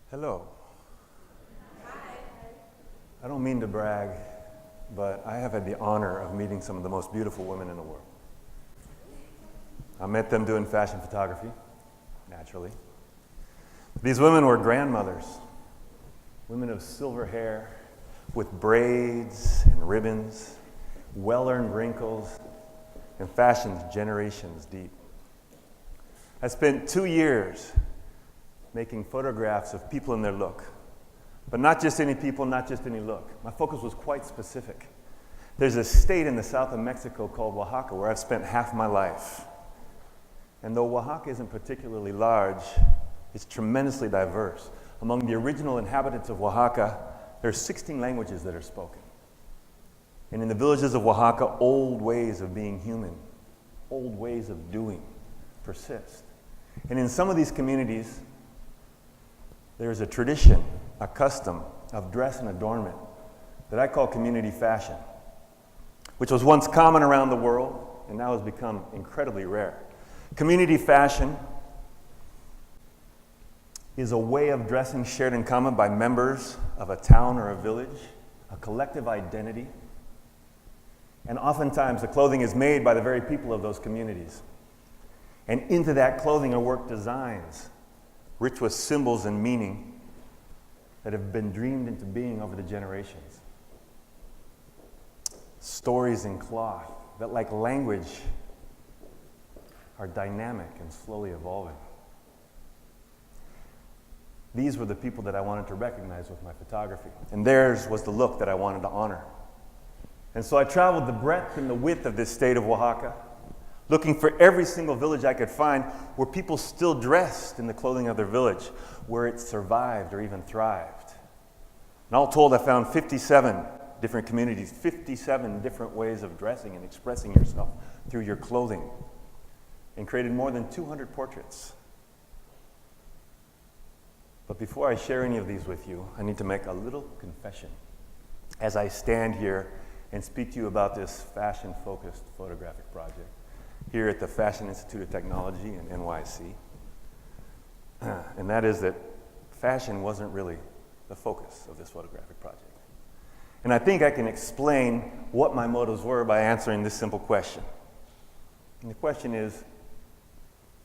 Hello. I don't mean to brag, but I have had the honor of meeting some of the most beautiful women in the world. I met them doing fashion photography, naturally. These women were grandmothers, women of silver hair, with braids and ribbons, well-earned wrinkles, and fashions generations deep. I spent 2 years making photographs of people in their look. But not just any people, not just any look. My focus was quite specific. There's a state in the south of Mexico called Oaxaca where I've spent half my life. And though Oaxaca isn't particularly large, it's tremendously diverse. Among the original inhabitants of Oaxaca, there are 16 languages that are spoken. And in the villages of Oaxaca, old ways of being human, old ways of doing persist. And in some of these communities, there's a tradition, a custom of dress and adornment that I call community fashion, which was once common around the world and now has become incredibly rare. Community fashion is a way of dressing shared in common by members of a town or a village, a collective identity, and oftentimes the clothing is made by the very people of those communities. And into that clothing are worked designs rich with symbols and meaning that have been dreamed into being over the generations. Stories in cloth that, like language, are dynamic and slowly evolving. These were the people that I wanted to recognize with my photography, and theirs was the look that I wanted to honor. And so I traveled the breadth and the width of this state of Oaxaca, looking for every single village I could find where people still dressed in the clothing of their village, where it survived or even thrived. And all told, I found 57 different communities, 57 different ways of dressing and expressing yourself through your clothing, and created more than 200 portraits. But before I share any of these with you, I need to make a little confession as I stand here and speak to you about this fashion-focused photographic project here at the Fashion Institute of Technology in NYC. And that is that fashion wasn't really the focus of this photographic project. And I think I can explain what my motives were by answering this simple question. And the question is,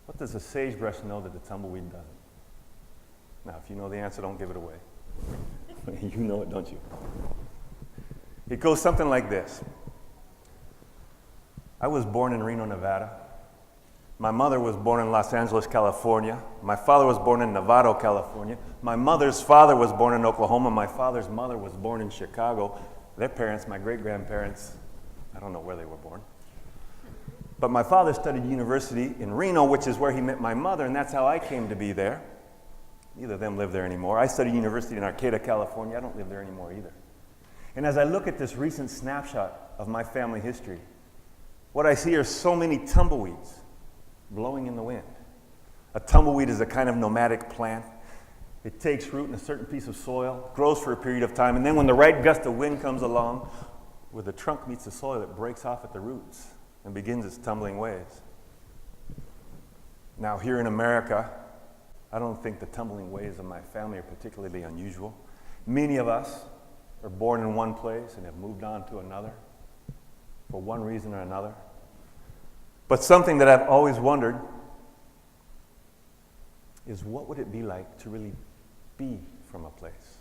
what does a sagebrush know that the tumbleweed doesn't? Now, if you know the answer, don't give it away. You know it, don't you? It goes something like this. I was born in Reno, Nevada. My mother was born in Los Angeles, California. My father was born in Novato, California. My mother's father was born in Oklahoma. My father's mother was born in Chicago. Their parents, my great-grandparents, I don't know where they were born. But my father studied university in Reno, which is where he met my mother, and that's how I came to be there. Neither of them live there anymore. I studied university in Arcata, California. I don't live there anymore either. And as I look at this recent snapshot of my family history, what I see are so many tumbleweeds blowing in the wind. A tumbleweed is a kind of nomadic plant. It takes root in a certain piece of soil, grows for a period of time, and then when the right gust of wind comes along, where the trunk meets the soil, it breaks off at the roots and begins its tumbling ways. Now, here in America, I don't think the tumbling ways of my family are particularly unusual. Many of us are born in one place and have moved on to another for one reason or another. But something that I've always wondered is, what would it be like to really be from a place?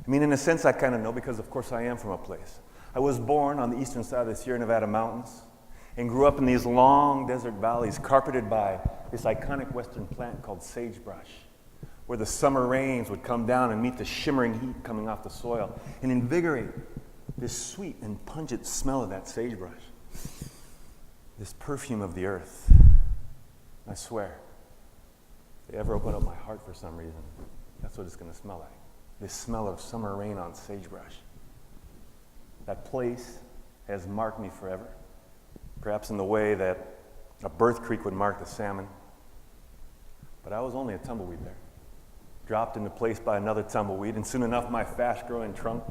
I mean, in a sense, I kind of know, because of course I am from a place. I was born on the eastern side of the Sierra Nevada mountains and grew up in these long desert valleys carpeted by this iconic western plant called sagebrush, where the summer rains would come down and meet the shimmering heat coming off the soil and invigorate this sweet and pungent smell of that sagebrush, this perfume of the earth. I swear, if they ever open up my heart for some reason, that's what it's going to smell like. This smell of summer rain on sagebrush. That place has marked me forever, perhaps in the way that a birth creek would mark the salmon. But I was only a tumbleweed there, dropped into place by another tumbleweed, and soon enough my fast-growing trunk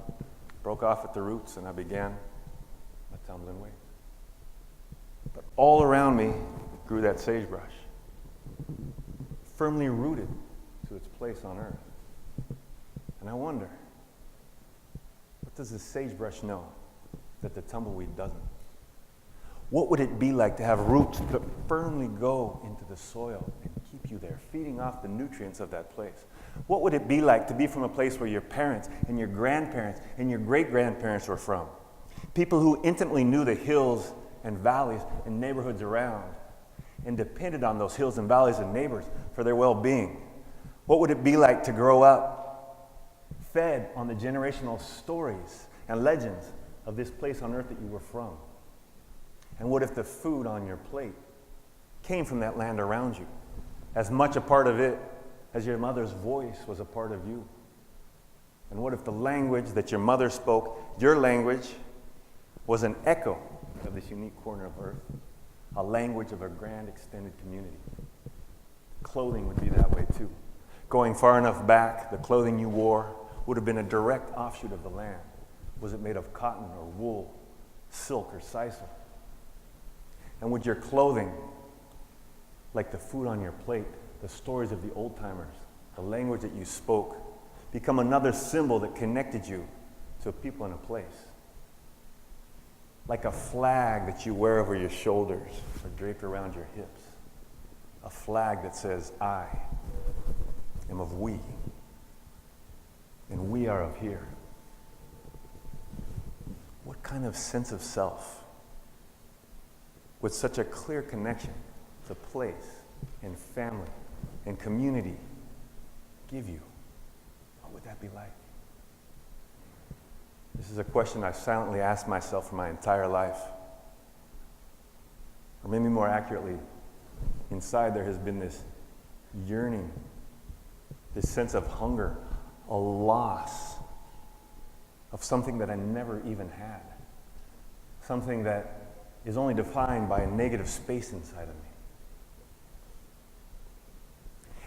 broke off at the roots, and I began my tumbling way. But all around me grew that sagebrush, firmly rooted to its place on earth. And I wonder, what does the sagebrush know that the tumbleweed doesn't? What would it be like to have roots that firmly go into the soil and keep you there, feeding off the nutrients of that place? What would it be like to be from a place where your parents and your grandparents and your great-grandparents were from? People who intimately knew the hills and valleys and neighborhoods around and depended on those hills and valleys and neighbors for their well-being. What would it be like to grow up fed on the generational stories and legends of this place on earth that you were from? And what if the food on your plate came from that land around you, as much a part of it as your mother's voice was a part of you? And what if the language that your mother spoke, your language, was an echo of this unique corner of earth, a language of a grand extended community? Clothing would be that way too. Going far enough back, the clothing you wore would have been a direct offshoot of the land. Was it made of cotton or wool, silk or sisal? And would your clothing, like the food on your plate, the stories of the old-timers, the language that you spoke, become another symbol that connected you to a people and a place? Like a flag that you wear over your shoulders or draped around your hips. A flag that says, I am of we, and we are of here. What kind of sense of self, with such a clear connection to place and family and community, give you? What would that be like? This is a question I've silently asked myself for my entire life. Or maybe more accurately, inside there has been this yearning, this sense of hunger, a loss of something that I never even had. Something that is only defined by a negative space inside of me.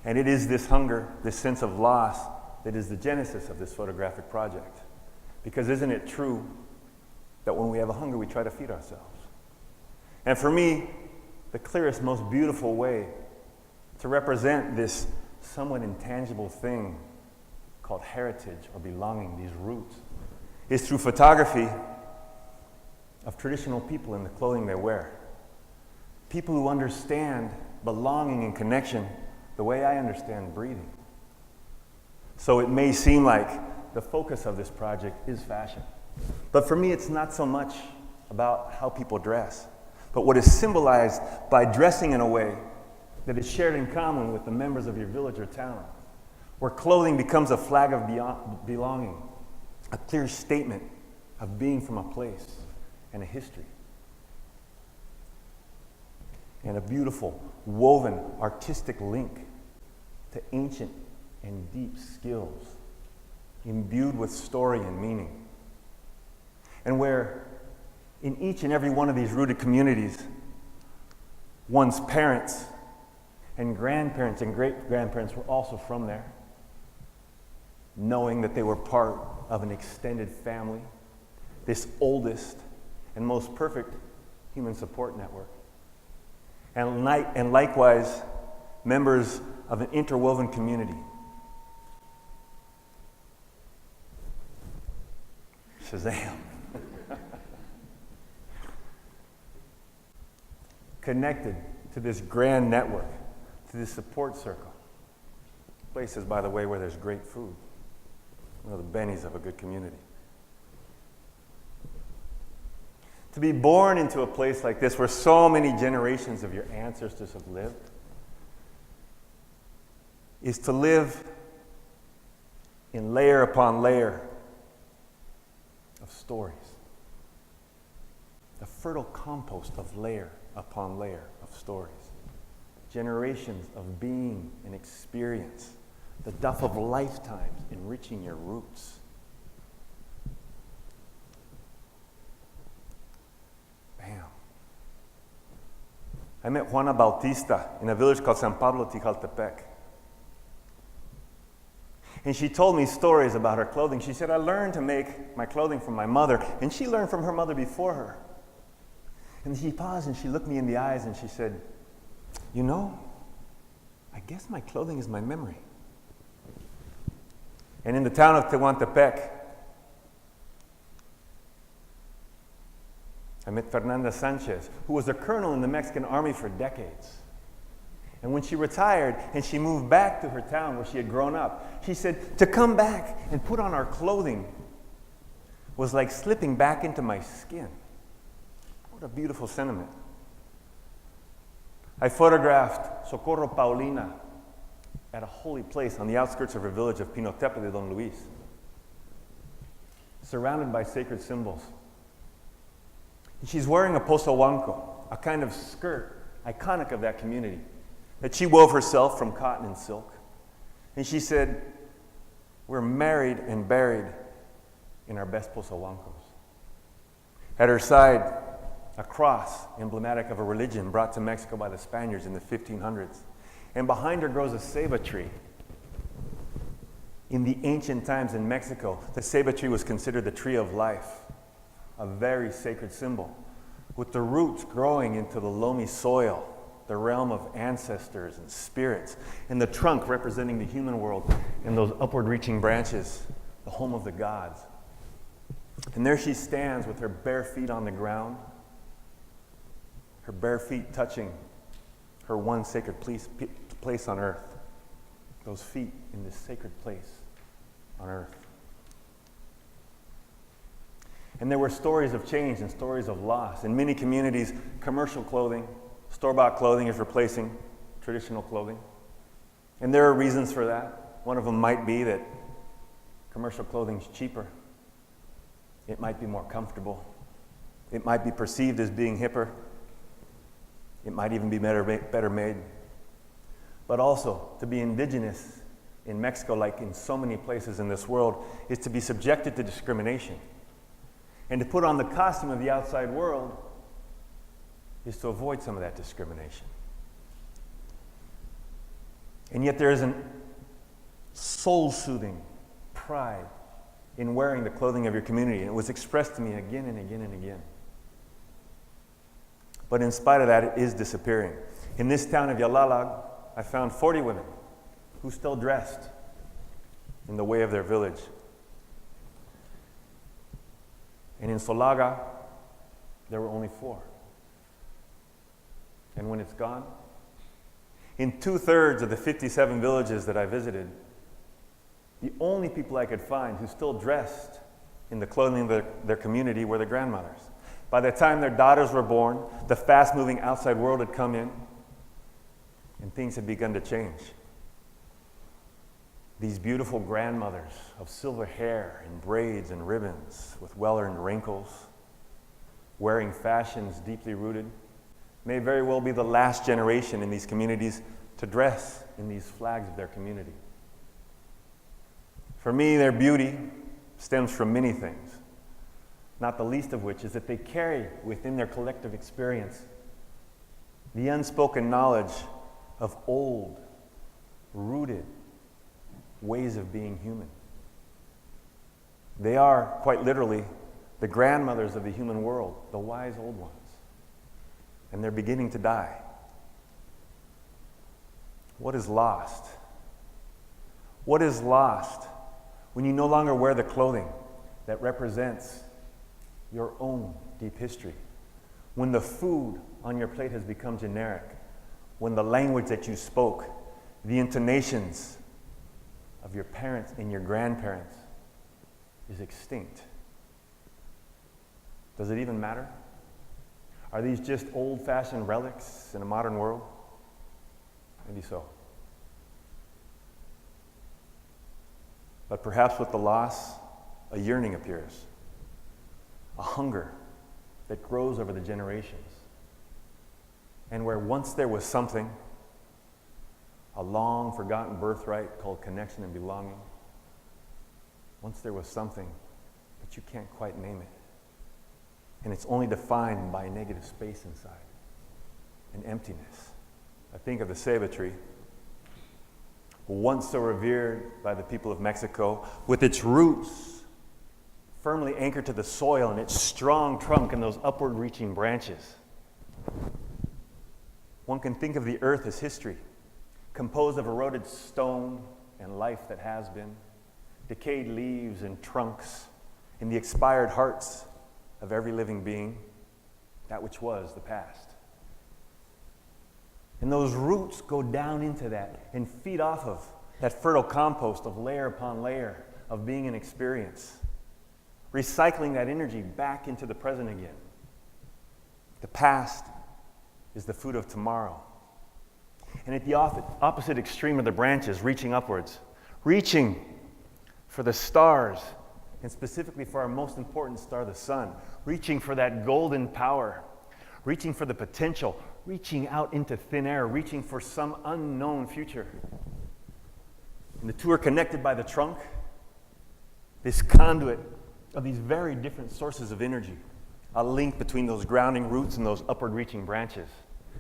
And it is this hunger, this sense of loss, that is the genesis of this photographic project. Because isn't it true that when we have a hunger, we try to feed ourselves? And for me, the clearest, most beautiful way to represent this somewhat intangible thing called heritage or belonging, these roots, is through photography of traditional people in the clothing they wear. People who understand belonging and connection the way I understand breathing. So it may seem like the focus of this project is fashion. But for me, it's not so much about how people dress, but what is symbolized by dressing in a way that is shared in common with the members of your village or town, where clothing becomes a flag of belonging, a clear statement of being from a place and a history. And a beautiful, woven, artistic link to ancient and deep skills, imbued with story and meaning. And where in each and every one of these rooted communities, one's parents and grandparents and great-grandparents were also from there, knowing that they were part of an extended family, this oldest and most perfect human support network. And likewise, members of an interwoven community. Shazam. Connected to this grand network, to this support circle. Places, by the way, where there's great food. The bennies of a good community. To be born into a place like this where so many generations of your ancestors have lived is to live in layer upon layer of stories. The fertile compost of layer upon layer of stories. Generations of being and experience. The duff of lifetimes enriching your roots. Bam. I met Juana Bautista in a village called San Pablo Tijалтepec. And she told me stories about her clothing. She said, I learned to make my clothing from my mother, and she learned from her mother before her. And she paused and she looked me in the eyes and she said, you know, I guess my clothing is my memory. And in the town of Tehuantepec, I met Fernanda Sanchez, who was a colonel in the Mexican army for decades. And when she retired and she moved back to her town where she had grown up, she said, to come back and put on our clothing was like slipping back into my skin. What a beautiful sentiment. I photographed Socorro Paulina at a holy place on the outskirts of her village of Pinotepe de Don Luis, surrounded by sacred symbols. And she's wearing a posahuanco, a kind of skirt iconic of that community, that she wove herself from cotton and silk. And she said, we're married and buried in our best posahuancos. At her side, a cross emblematic of a religion brought to Mexico by the Spaniards in the 1500s. And behind her grows a ceiba tree. In the ancient times in Mexico, the ceiba tree was considered the tree of life, a very sacred symbol, with the roots growing into the loamy soil, the realm of ancestors and spirits, and the trunk representing the human world, and those upward-reaching branches, the home of the gods. And there she stands with her bare feet on the ground, her bare feet touching her one sacred place on earth, those feet in this sacred place on earth. And there were stories of change and stories of loss. In many communities, commercial clothing, store-bought clothing is replacing traditional clothing. And there are reasons for that. One of them might be that commercial clothing is cheaper. It might be more comfortable. It might be perceived as being hipper. It might even be better made. But also, to be indigenous in Mexico, like in so many places in this world, is to be subjected to discrimination. And to put on the costume of the outside world is to avoid some of that discrimination. And yet there is a soul-soothing pride in wearing the clothing of your community. And it was expressed to me again and again and again. But in spite of that, it is disappearing. In this town of Yalalag, I found 40 women who still dressed in the way of their village. And in Solaga, there were only 4. And when it's gone, in 2/3 of the 57 villages that I visited, the only people I could find who still dressed in the clothing of their community were the grandmothers. By the time their daughters were born, the fast-moving outside world had come in, and things had begun to change. These beautiful grandmothers of silver hair and braids and ribbons with well-earned wrinkles, wearing fashions deeply rooted, may very well be the last generation in these communities to dress in these flags of their community. For me, their beauty stems from many things, not the least of which is that they carry within their collective experience the unspoken knowledge of old, rooted ways of being human. They are, quite literally, the grandmothers of the human world, the wise old ones. And they're beginning to die. What is lost? What is lost when you no longer wear the clothing that represents your own deep history? When the food on your plate has become generic? When the language that you spoke, the intonations of your parents and your grandparents is extinct? Does it even matter? Are these just old-fashioned relics in a modern world? Maybe so. But perhaps with the loss, a yearning appears, a hunger that grows over the generations. And where once there was something, a long-forgotten birthright called connection and belonging, once there was something, but you can't quite name it. And it's only defined by a negative space inside, an emptiness. I think of the ceiba tree, once so revered by the people of Mexico, with its roots firmly anchored to the soil and its strong trunk and those upward-reaching branches. One can think of the earth as history, composed of eroded stone and life that has been, decayed leaves and trunks, in the expired hearts of every living being, that which was the past. And those roots go down into that and feed off of that fertile compost of layer upon layer of being and experience, recycling that energy back into the present again. The past is the food of tomorrow. And at the opposite extreme of the branches, reaching upwards, reaching for the stars, and specifically for our most important star, the sun, reaching for that golden power, reaching for the potential, reaching out into thin air, reaching for some unknown future. And the two are connected by the trunk, this conduit of these very different sources of energy, a link between those grounding roots and those upward reaching branches.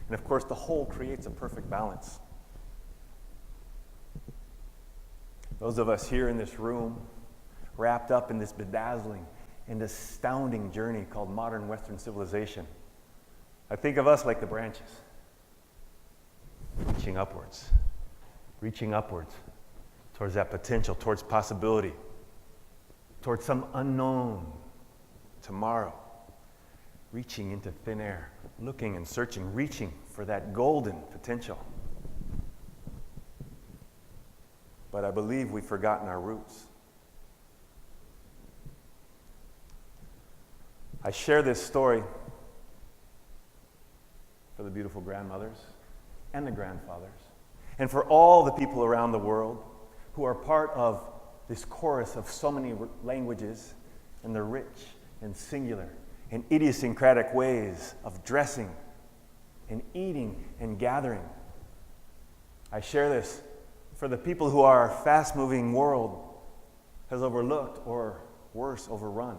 And of course, the whole creates a perfect balance. Those of us here in this room, wrapped up in this bedazzling and astounding journey called modern Western civilization, I think of us like the branches, reaching upwards towards that potential, towards possibility, towards some unknown tomorrow, reaching into thin air, looking and searching, reaching for that golden potential. But I believe we've forgotten our roots. I share this story for the beautiful grandmothers and the grandfathers, and for all the people around the world who are part of this chorus of so many languages and the rich and singular and idiosyncratic ways of dressing and eating and gathering. I share this for the people who our fast-moving world has overlooked, or worse, overrun.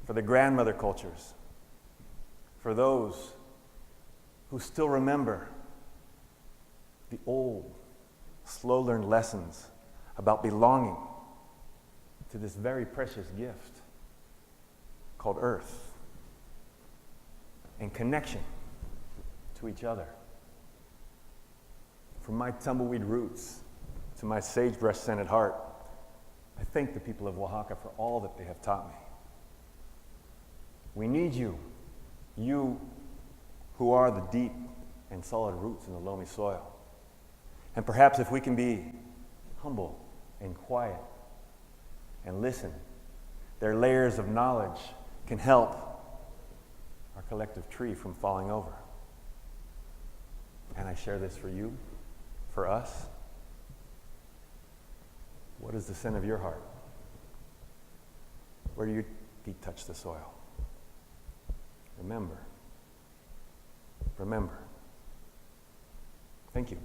For the grandmother cultures, for those who still remember the old, slow-learned lessons about belonging to this very precious gift called Earth and connection to each other. From my tumbleweed roots to my sagebrush-scented heart, I thank the people of Oaxaca for all that they have taught me. We need you, you who are the deep and solid roots in the loamy soil. And perhaps if we can be humble and quiet and listen, their layers of knowledge can help our collective tree from falling over. And I share this for you, for us. What is the scent of your heart? Where do your feet touch the soil? Remember. Thank you.